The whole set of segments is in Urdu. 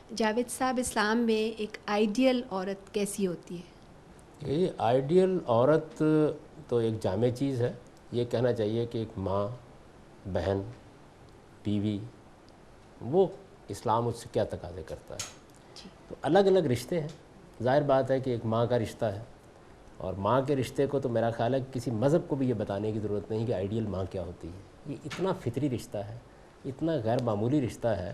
جاوید صاحب، اسلام میں ایک آئیڈیل عورت کیسی ہوتی ہے؟ یہ آئیڈیل عورت تو ایک جامع چیز ہے. یہ کہنا چاہیے کہ ایک ماں، بہن، بیوی، وہ اسلام اس سے کیا تقاضے کرتا ہے. جی. تو الگ الگ رشتے ہیں. ظاہر بات ہے کہ ایک ماں کا رشتہ ہے، اور ماں کے رشتے کو تو میرا خیال ہے کسی مذہب کو بھی یہ بتانے کی ضرورت نہیں کہ آئیڈیل ماں کیا ہوتی ہے. یہ اتنا فطری رشتہ ہے، اتنا غیر معمولی رشتہ ہے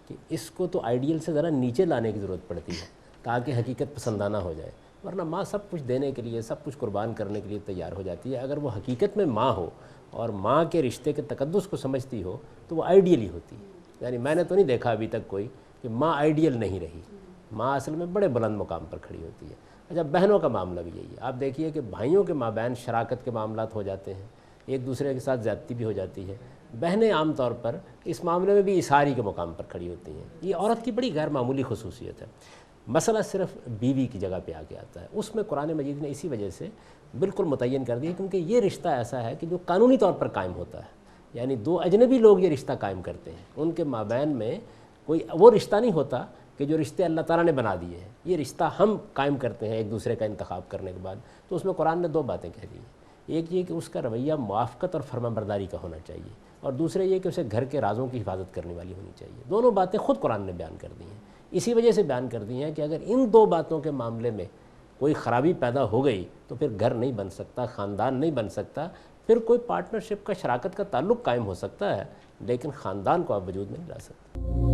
کہ اس کو تو آئیڈیل سے ذرا نیچے لانے کی ضرورت پڑتی ہے تاکہ حقیقت پسندانہ ہو جائے. ورنہ ماں سب کچھ دینے کے لیے، سب کچھ قربان کرنے کے لیے تیار ہو جاتی ہے. اگر وہ حقیقت میں ماں ہو اور ماں کے رشتے کے تقدس کو سمجھتی ہو تو وہ آئیڈیل ہی ہوتی ہے. یعنی میں نے تو نہیں دیکھا ابھی تک کوئی کہ ماں آئیڈیل نہیں رہی. ماں اصل میں بڑے بلند مقام پر کھڑی ہوتی ہے. اچھا، بہنوں کا معاملہ بھی یہی ہے. آپ دیکھیے کہ بھائیوں کے مابین شراکت کے معاملات ہو جاتے ہیں، ایک دوسرے کے ساتھ زیادتی بھی ہو جاتی ہے. بہنیں عام طور پر اس معاملے میں بھی اصحاری کے مقام پر کھڑی ہوتی ہیں. یہ عورت کی بڑی غیر معمولی خصوصیت ہے. مسئلہ صرف بیوی کی جگہ پہ آ کے آتا ہے. اس میں قرآن مجید نے اسی وجہ سے بالکل متعین کر دیا کیونکہ یہ رشتہ ایسا ہے کہ جو قانونی طور پر قائم ہوتا ہے. یعنی دو اجنبی لوگ یہ رشتہ قائم کرتے ہیں، ان کے مابین میں کوئی وہ رشتہ نہیں ہوتا کہ جو رشتے اللہ تعالیٰ نے بنا دیے ہیں. یہ رشتہ ہم قائم کرتے ہیں ایک دوسرے کا انتخاب کرنے کے بعد. تو اس میں قرآن نے دو باتیں کہہ دی ہیں. ایک یہ کہ اس کا رویہ موافقت اور فرمانبرداری کا ہونا چاہیے، اور دوسرے یہ کہ اسے گھر کے رازوں کی حفاظت کرنے والی ہونی چاہیے. دونوں باتیں خود قرآن نے بیان کر دی ہیں. اسی وجہ سے بیان کر دی ہیں کہ اگر ان دو باتوں کے معاملے میں کوئی خرابی پیدا ہو گئی تو پھر گھر نہیں بن سکتا، خاندان نہیں بن سکتا. پھر کوئی پارٹنرشپ کا، شراکت کا تعلق قائم ہو سکتا ہے لیکن خاندان کو آپ وجود میں نہیں لا سکتے.